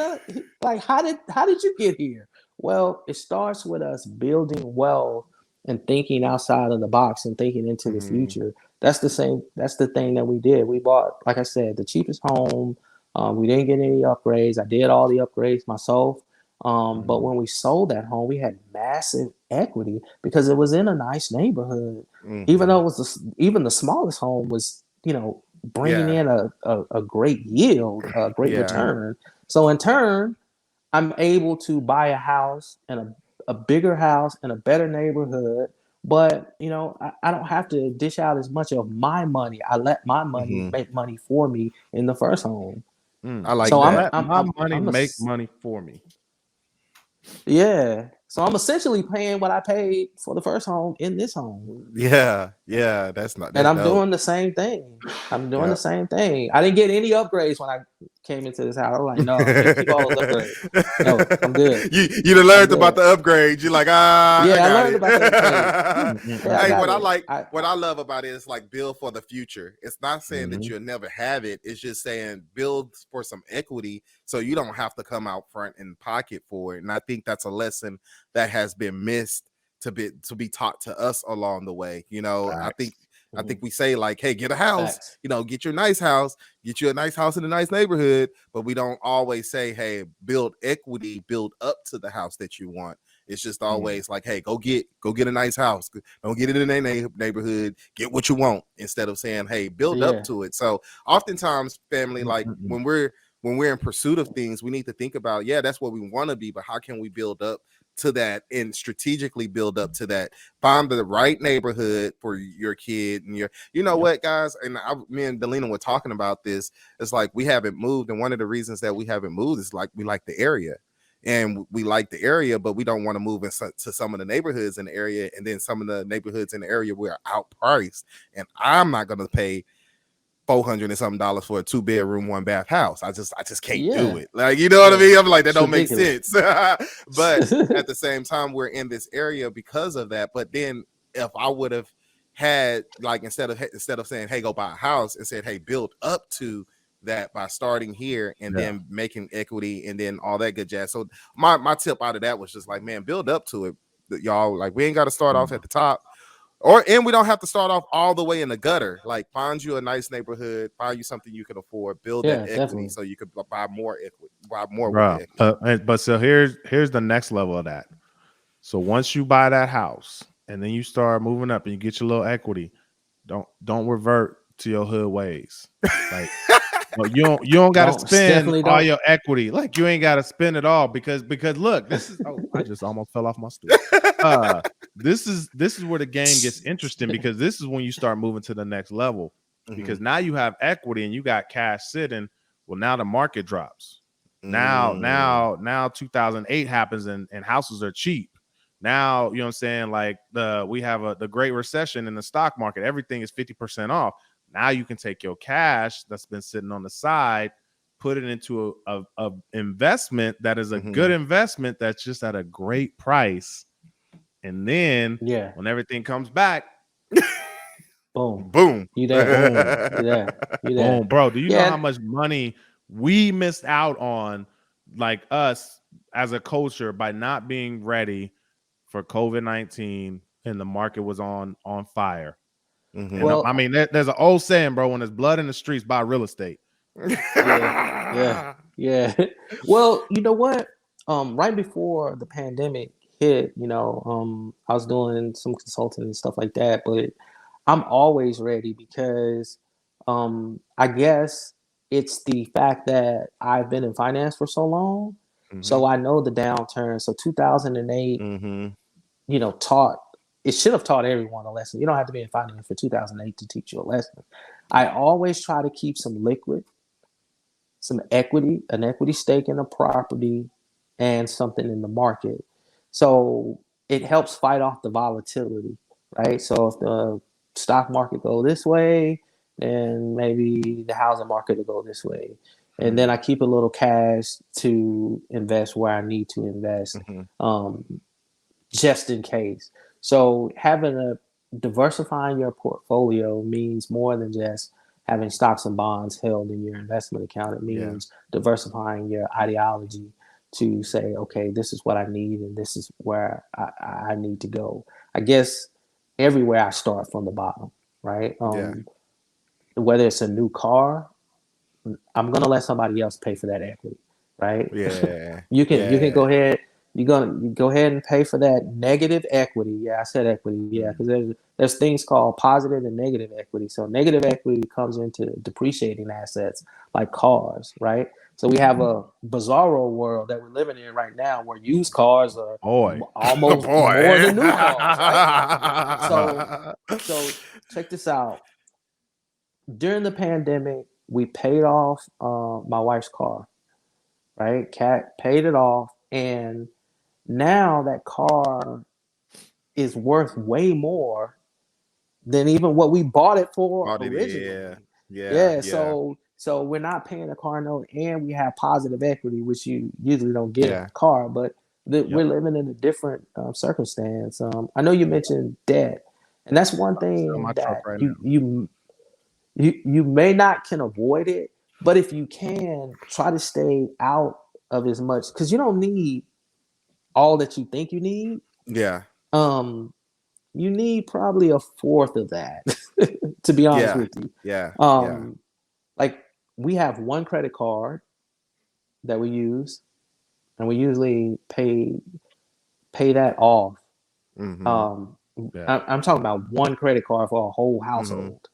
like, how did you get here? Well, it starts with us building wealth and thinking outside of the box and thinking into the future. That's the thing that we did. We bought, like I said, the cheapest home. We didn't get any upgrades. I did all the upgrades myself. But when we sold that home, we had massive equity because it was in a nice neighborhood. Even though it was even the smallest home was, bringing in a great yield, a great return. So in turn, I'm able to buy a house and a bigger house in a better neighborhood. But, I don't have to dish out as much of my money. I let my money make money for me in the first home. I like so that. My money make money for me. Yeah. So I'm essentially paying what I paid for the first home in this home. Yeah. That's not. And I'm doing the same thing. The same thing. I didn't get any upgrades when I came into this house. I'm like, no, keep all those upgrades. No, I'm good. You done learned about the upgrades. You're like, I learned about the upgrades. Hey, what I love about it is like build for the future. It's not saying that you'll never have it. It's just saying build for some equity so you don't have to come out front and pocket for it. And I think that's a lesson that has been missed to be taught to us along the way. I think we say like, hey, get a house, get your nice house, get you a nice house in a nice neighborhood, but we don't always say, hey, build equity, build up to the house that you want. It's just always like, hey, go get a nice house. Don't get it in a neighborhood. Get what you want instead of saying, hey, build up to it. So oftentimes, family, like when we're in pursuit of things, we need to think about, that's what we want to be, but how can we build up to that and strategically build up to that. Find the right neighborhood for your kid and what, guys. And me and Delina were talking about this. It's like we haven't moved, and one of the reasons that we haven't moved is like we like the area. And we like the area, but we don't want to move to some of the neighborhoods in the area, and then some of the neighborhoods in the area we're outpriced, and I'm not going to pay $400 and something for a 2-bedroom, 1-bath house. I just can't do it. Like, you know what I mean? I'm like, that don't make sense. But at the same time, we're in this area because of that. But then if I would have had, like, instead of saying, hey, go buy a house, and said, hey, build up to that by starting here and then making equity and then all that good jazz. So my tip out of that was just like, man, build up to it, y'all. Like, we ain't got to start off at the top, and we don't have to start off all the way in the gutter. Like, find you a nice neighborhood, find you something you can afford, build that equity definitely. So you could buy more equity, buy more with equity. But so here's the next level of that. So once you buy that house and then you start moving up and you get your little equity, don't revert to your hood ways. Like, well, you don't got to spend all your equity. Like, you ain't got to spend it all because look, this is I just almost fell off my stool. This is where the game gets interesting, because this is when you start moving to the next level, because now you have equity and you got cash sitting. Well, now the market drops. Now 2008 happens and houses are cheap. Now, you know what I'm saying? Like, we have the Great Recession in the stock market. Everything is 50% off. Now you can take your cash that's been sitting on the side, put it into a investment that is a good investment that's just at a great price. And then when everything comes back, boom. You there, boom. You there. Boom, bro. Do you know how much money we missed out on, like us as a culture, by not being ready for COVID-19 and the market was on fire? Well, I mean, there's an old saying, bro, when there's blood in the streets, buy real estate. Yeah. Well, you know what? Right before the pandemic hit, I was doing some consulting and stuff like that, but I'm always ready because I guess it's the fact that I've been in finance for so long. So I know the downturn. So 2008, it should have taught everyone a lesson. You don't have to be in finance for 2008 to teach you a lesson. I always try to keep some liquid, some equity, an equity stake in a property, and something in the market. So it helps fight off the volatility, right? So if the stock market go this way, then maybe the housing market will go this way. And then I keep a little cash to invest where I need to invest, just in case. So diversifying your portfolio means more than just having stocks and bonds held in your investment account. It means diversifying your ideology to say, okay, this is what I need and this is where I need to go. I guess everywhere I start from the bottom, right? Whether it's a new car, I'm gonna let somebody else pay for that equity, right? You can go ahead. You go ahead and pay for that negative equity. Yeah, I said equity. Yeah, because there's things called positive and negative equity. So negative equity comes into depreciating assets like cars, right? So we have a bizarro world that we're living in right now, where used cars are almost more than new cars, right? So check this out. During the pandemic, we paid off my wife's car, right? Cat paid it off, and now that car is worth way more than even what we bought it for originally. So we're not paying a car note, and we have positive equity, which you usually don't get in a car. But we're living in a different circumstance. I know you mentioned debt, and that's one thing that you may not can avoid it, but if you can, try to stay out of as much, because you don't need all that you think you need. You need probably a fourth of that, to be honest with you. Like, we have one credit card that we use, and we usually pay that off. I'm talking about one credit card for a whole household.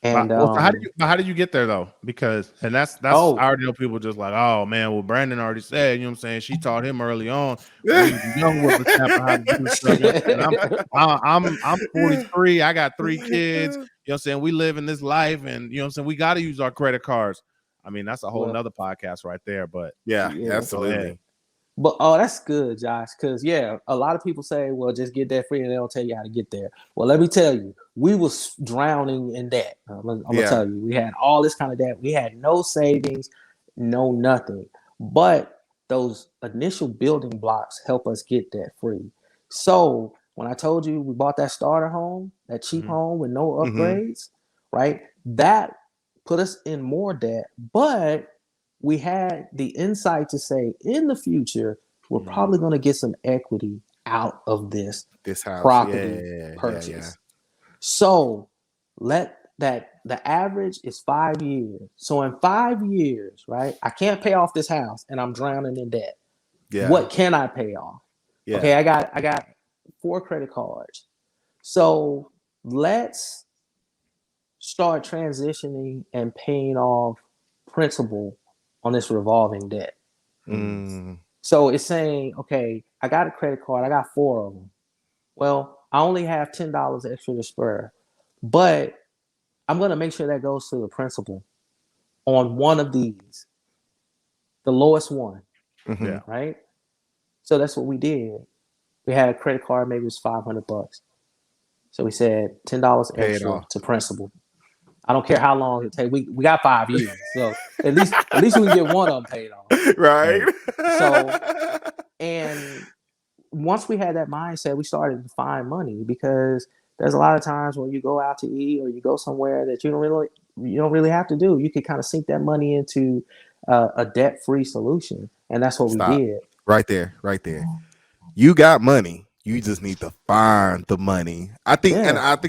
And so how did you get there though? Because that's I already know people just like, oh man, well Brandon already said, you know what I'm saying, she taught him early on when he was a young whippersnapper how to do stuff. You know, I'm 43, I got 3 kids, you know what I'm saying, we live in this life, and you know what I'm saying, we got to use our credit cards. I mean, that's a whole nother podcast right there, but yeah, absolutely. But that's good, Josh, because a lot of people say, well, just get debt free, and they don't tell you how to get there. Well, let me tell you, we was drowning in debt. I'm gonna tell you, we had all this kind of debt. We had no savings, no nothing. But those initial building blocks help us get debt free. So when I told you we bought that starter home, that cheap home with no upgrades, right? That put us in more debt, but we had the insight to say in the future, we're probably going to get some equity out of this house property purchase. Yeah. So the average is 5 years. So in 5 years, right, I can't pay off this house and I'm drowning in debt. Yeah. What can I pay off? Yeah. Okay, I got 4 credit cards. So let's start transitioning and paying off principal on this revolving debt. So it's saying, okay, I got a credit card, I got 4 of them. Well, I only have $10 extra to spare, but I'm going to make sure that goes to the principal on one of these, the lowest one, right? So that's what we did. We had a credit card, maybe it was $500. So we said $10 extra to principal. I don't care how long it takes. We got 5 years, so at least we can get one of them paid off, right? So, and once we had that mindset, we started to find money, because there's a lot of times when you go out to eat or you go somewhere that you don't really have to do. You could kind of sink that money into a debt-free solution, and that's what we did. Right there. You got money. You just need to find the money. I think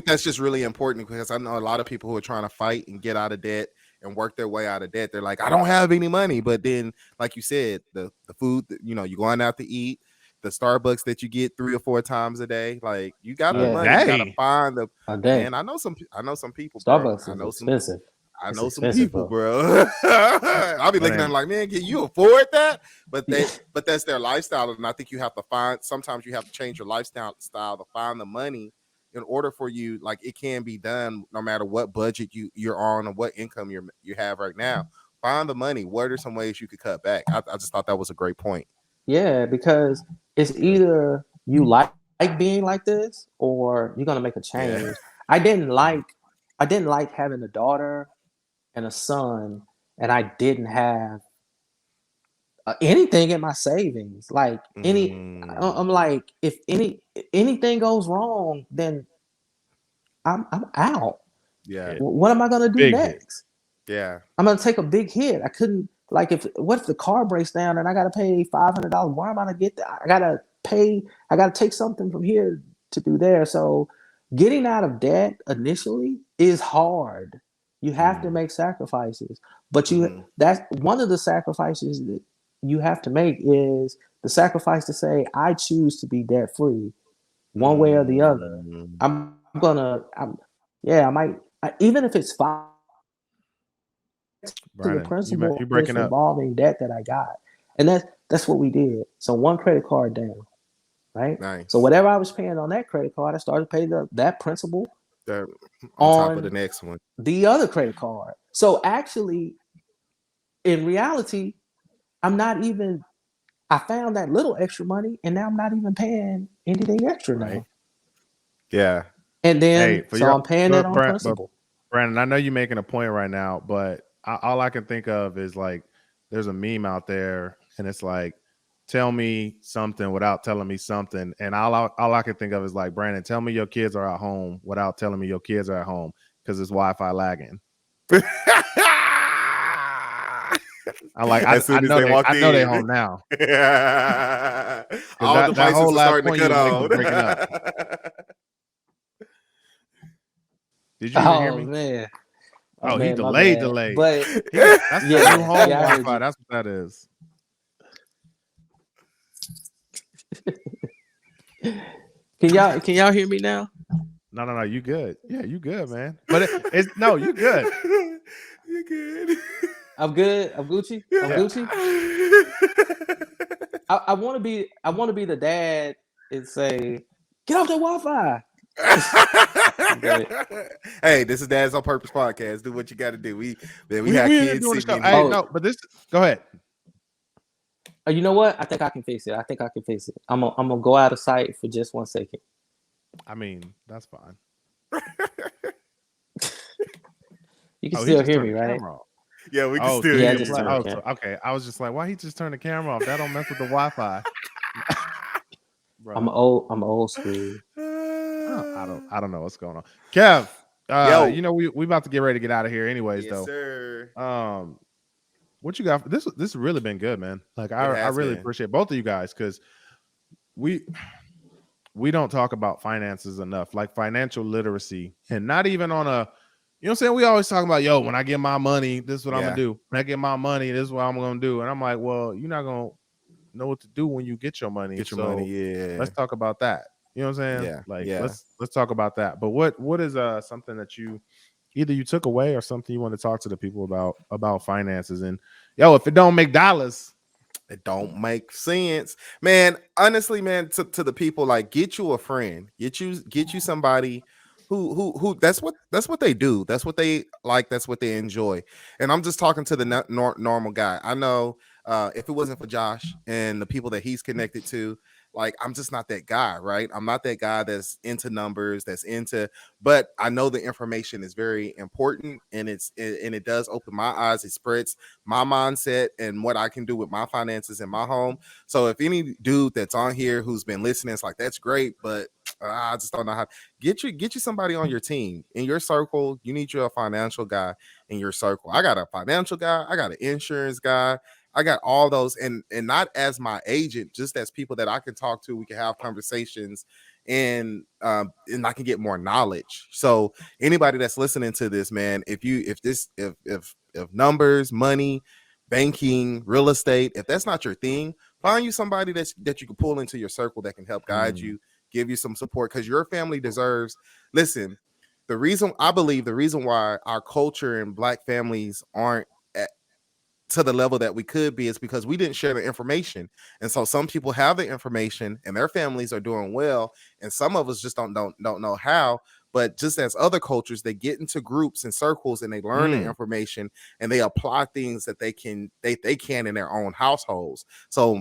that's just really important, because I know a lot of people who are trying to fight and get out of debt and work their way out of debt. They're like, I don't have any money. But then, like you said, the food, you're going out to eat, the Starbucks that you get 3 or 4 times a day, like you got the money. You got to find the. And I know some people. Starbucks bro. is expensive. I know some people, bro. I'll be looking at them like, man, can you afford that? But that's their lifestyle. And I think you have to sometimes you have to change your lifestyle to find the money in order for you. Like, it can be done no matter what budget you're on or what income you have right now. Find the money. What are some ways you could cut back? I just thought that was a great point. Yeah, because it's either you like being like this or you're going to make a change. Yeah. I didn't like having a daughter and a son, and I didn't have anything in my savings. Like I'm like, if anything goes wrong, then I'm out. Yeah. What am I gonna do next? Yeah. I'm gonna take a big hit. I couldn't, like, what if the car breaks down and I gotta pay $500? Where am I gonna get that? I gotta take something from here to do there. So getting out of debt initially is hard. You have to make sacrifices, but that's one of the sacrifices that you have to make, is the sacrifice to say, I choose to be debt free, one way or the other. Even if it's $5 to the principal, you breaking up, revolving debt that I got, and that's what we did. So one credit card down, right? Nice. So whatever I was paying on that credit card, I started paying that principal on top of the next one, the other credit card. So actually, in reality, I found that little extra money, and now I'm not even paying anything extra now. Yeah. And then I'm paying that on principal. Brandon, I know you're making a point right now, but all I can think of is, like, there's a meme out there, and it's like, tell me something without telling me something. And all I can think of is, like, Brandon, tell me your kids are at home without telling me your kids are at home, because it's Wi-Fi lagging. I'm like, I know they're home now. All devices are starting to cut on. Did you hear me? Man. Oh, he delayed. But that's the new home Wi-Fi. That's what that is. Can y'all hear me now? No, you good. Yeah, you good, man. But it's no, you good. You good. I'm good. I'm Gucci. I'm Yeah. Gucci. I want to be the dad and say, get off the Wi-Fi. Hey, this is Dad's on Purpose podcast. Do what you got to do. We We have ain't kids doing the sitting show. in Hey, here. no, but this. Go ahead. You know what? I think I can fix it. I'm gonna go out of sight for just 1 second. I mean, that's fine. You can still hear me, the right? camera off. Yeah, we can Oh, still so hear I you. just like, turned oh, the so, okay. I was just like, why he just turned the camera off? That don't mess with the Wi-Fi. I'm old school. I don't know what's going on. Kev, Yo. you know, we about to get ready to get out of here anyways, Yes, though. sir. What you got? This has really been good, man. Like I really appreciate both of you guys because we don't talk about finances enough, like financial literacy, and not even on a, you know what I'm saying? We always talk about, yo, when I get my money, this is what I'm gonna do. When I get my money, this is what I'm gonna do. And I'm like, well, you're not gonna know what to do when you get your money. Yeah. Let's talk about that. You know what I'm saying? Yeah. Like yeah. let's talk about that. But what is something that you either you took away or something you want to talk to the people about finances? And yo, if it don't make dollars, it don't make sense, man. Honestly, man, to the people, like, get you a friend, get you somebody who that's what they do, that's what they like, that's what they enjoy. And I'm just talking to the normal guy. I know if it wasn't for Josh and the people that he's connected to, like, I'm just not that guy, right? I'm not that guy that's into numbers, but I know the information is very important, and it does open my eyes. It spreads my mindset and what I can do with my finances in my home. So if any dude that's on here who's been listening, it's like, that's great, but I just don't know how. Get you somebody on your team, in your circle. You need you a financial guy in your circle. I got a financial guy, I got an insurance guy, I got all those, and not as my agent, just as people that I can talk to. We can have conversations, and I can get more knowledge. So anybody that's listening to this, man, if numbers, money, banking, real estate, if that's not your thing, find you somebody that you can pull into your circle that can help guide you, give you some support, because your family deserves. Listen, the reason why our culture and Black families aren't to the level that we could be is because we didn't share the information. And so some people have the information and their families are doing well, and some of us just don't know how. But just as other cultures, they get into groups and circles and they learn the information and they apply things that they can in their own households. So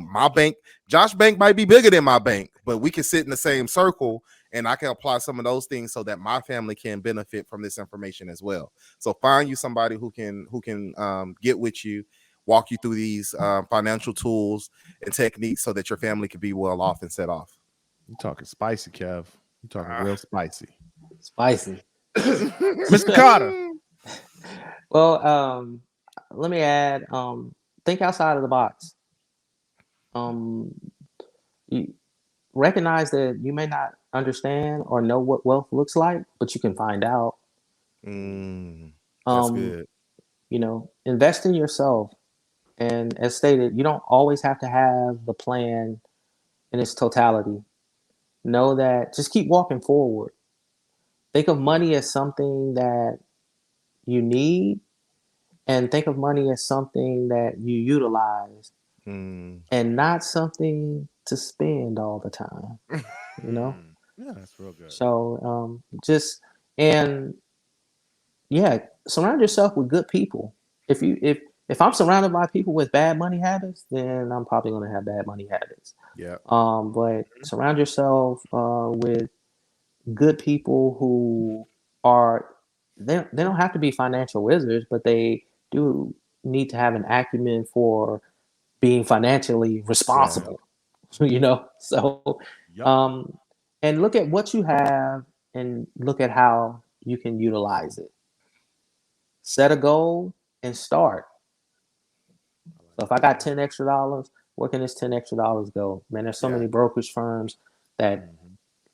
Josh bank might be bigger than my bank, but we can sit in the same circle and I can apply some of those things so that my family can benefit from this information as well. So find you somebody who can get with you, walk you through these financial tools and techniques so that your family can be well off and set off. You talking spicy, Kev. You talking real spicy. Spicy. Mr. Carter. Well, let me add, think outside of the box. You recognize that you may not understand or know what wealth looks like, but you can find out. That's good. You know, invest in yourself. And as stated, you don't always have to have the plan in its totality. Know that, just keep walking forward. Think of money as something that you need, and think of money as something that you utilize, and not something to spend all the time. You know? Yeah, that's real good. So surround yourself with good people. If I'm surrounded by people with bad money habits, then I'm probably going to have bad money habits. Yeah. But surround yourself with good people who they don't have to be financial wizards, but they do need to have an acumen for being financially responsible. You know, so and look at what you have and look at how you can utilize it. Set a goal and start. So if I got $10 extra, where can this $10 extra go? Man, there's so many brokerage firms that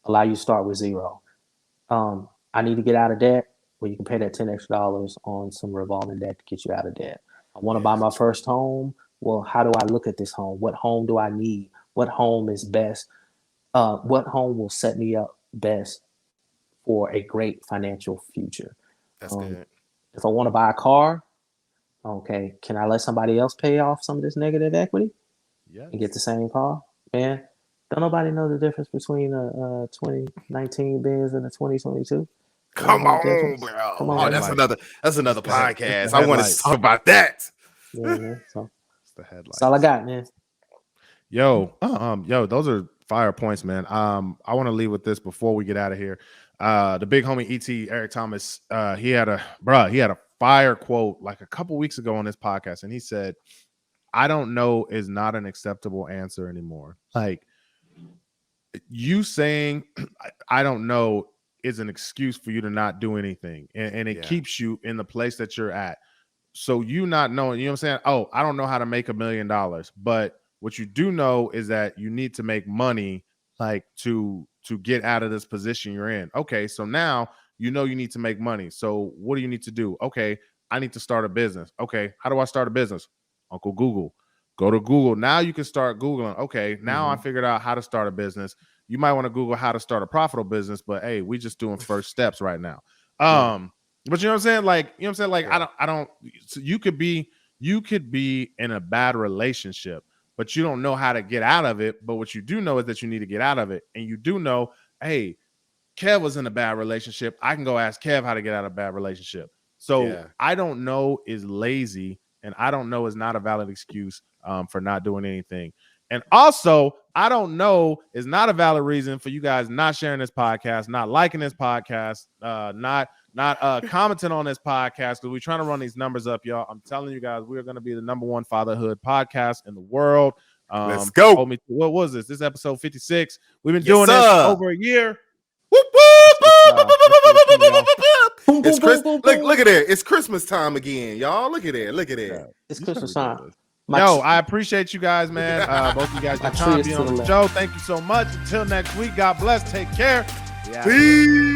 allow you to start with zero. I need to get out of debt. Well, you can pay that $10 extra on some revolving debt to get you out of debt. I want to buy my first home. Well, how do I look at this home? What home do I need? What home is best what home will set me up best for a great financial future. That's good. If I want to buy a car, okay, can I let somebody else pay off some of this negative equity and get the same car? Man, don't nobody know the difference between a 2019 Benz and a 2022. Come on, bro. Come on, that's another podcast. I want to talk about that. Yeah, man. So it's the headlights. That's all I got, man. Yo, those are fire points, man. I want to leave with this before we get out of here. The big homie ET Eric Thomas, he had a fire quote like a couple weeks ago on this podcast, and he said, "I don't know is not an acceptable answer anymore." Like, you saying I don't know is an excuse for you to not do anything, and it keeps you in the place that you're at. So you not knowing, you know what I'm saying? Oh, I don't know how to make $1 million, but what you do know is that you need to make money, like to get out of this position you're in. Okay, so now you know you need to make money. So what do you need to do? Okay, I need to start a business. Okay, how do I start a business? Uncle Google. Go to Google. Now you can start Googling. Okay, now I figured out how to start a business. You might want to Google how to start a profitable business, but hey, we just doing first steps right now. But you know what I'm saying? Like, you know what I'm saying? Like, I don't, so you could be in a bad relationship, but you don't know how to get out of it. But what you do know is that you need to get out of it. And you do know, hey, Kev was in a bad relationship. I can go ask Kev how to get out of a bad relationship. So I don't know is lazy, and I don't know is not a valid excuse for not doing anything. And also, I don't know is not a valid reason for you guys not sharing this podcast, not liking this podcast, not commenting on this podcast, because we're trying to run these numbers up, y'all. I'm telling you guys, we are going to be the #1 fatherhood podcast in the world. Let's go. What was this? This is episode 56. We've been doing this over a year. It's Christmas. Look at it. It's Christmas time again, y'all. Look at it. It's Christmas time. Yo, I appreciate you guys, man. Both of you guys, your time being on the show. Thank you so much. Until next week, God bless. Take care. Peace.